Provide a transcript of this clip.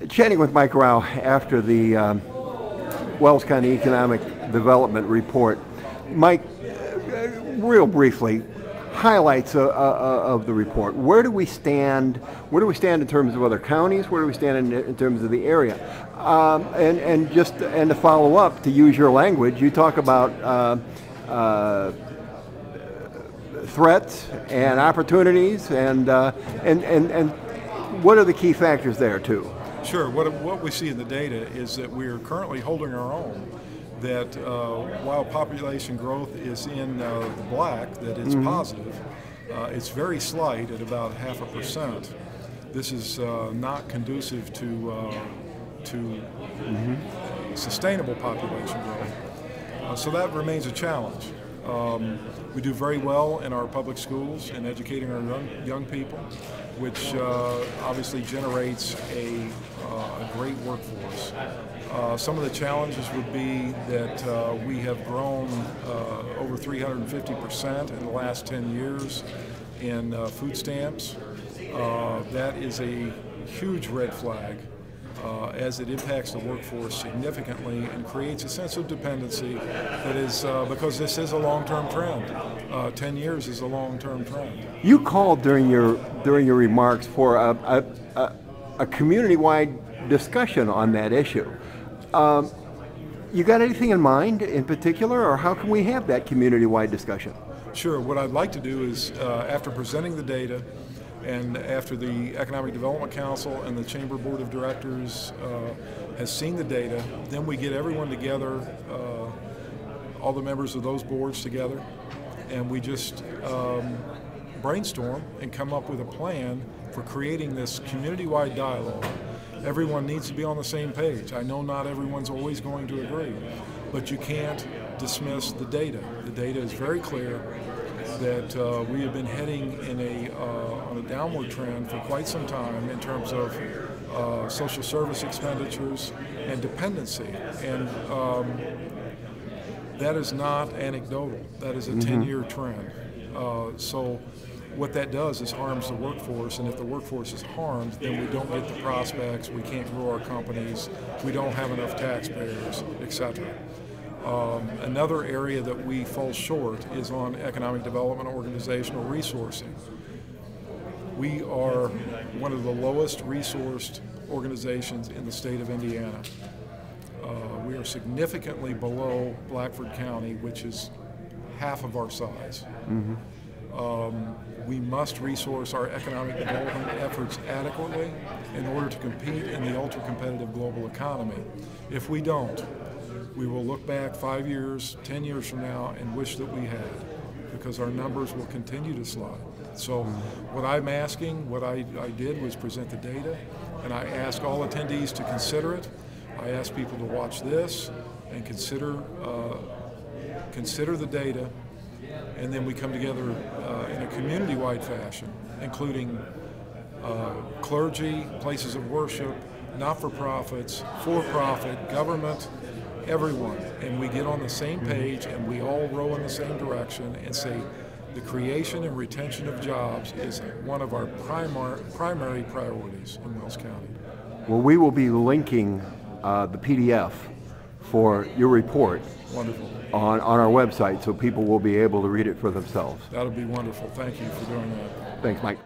Chatting with Mike Rao after the Wells County Economic Development Report. Mike, real briefly, highlights of the report. Where do we stand? Where do we stand in terms of other counties? Where do we stand in terms of the area? And to follow up, to use your language, you talk about threats and opportunities, and what are the key factors there too? Sure. What we see in the data is that we are currently holding our own. That while population growth is in the black, that it's positive. It's very slight at about 0.5%. This is not conducive to sustainable population growth. So that remains a challenge. We do very well in our public schools in educating our young people, which obviously generates a great workforce. Some of the challenges would be that we have grown over 350% in the last 10 years in food stamps. That is a huge red flag as it impacts the workforce significantly and creates a sense of dependency that is, because this is a long-term trend. 10 years is a long-term trend. You called during your remarks for a community-wide discussion on that issue. You got anything in mind in particular, or how can we have that community-wide discussion? Sure. What I'd like to do is, after presenting the data, and after the Economic Development Council and the Chamber Board of Directors has seen the data, then we get everyone together, all the members of those boards together, and we just brainstorm and come up with a plan for creating this community-wide dialogue. Everyone needs to be on the same page. I know not everyone's always going to agree, but you can't dismiss the data. The data is very clear that we have been heading in on a downward trend for quite some time in terms of social service expenditures and dependency. And that is not anecdotal. That is a 10-year trend. So what that does is harms the workforce, and if the workforce is harmed, then we don't get the prospects, we can't grow our companies, we don't have enough taxpayers, etc. Another area that we fall short is on economic development organizational resourcing. We are one of the lowest resourced organizations in the state of Indiana. We are significantly below Blackford County, which is half of our size. We must resource our economic development efforts adequately in order to compete in the ultra-competitive global economy. If we don't, we will look back 5 years, 10 years from now and wish that we had, because our numbers will continue to slide. So what I'm asking, what I did was present the data, and I ask all attendees to consider it. I ask people to watch this and consider the data, and then we come together in a community-wide fashion, including clergy, places of worship, not-for-profits, for-profit, government, everyone, and we get on the same page and we all row in the same direction and say the creation and retention of jobs is one of our primary priorities in Wells County. Well, we will be linking the PDF for your report. Wonderful. On our website, so people will be able to read it for themselves. That'll be wonderful. Thank you for doing that. Thanks, Mike.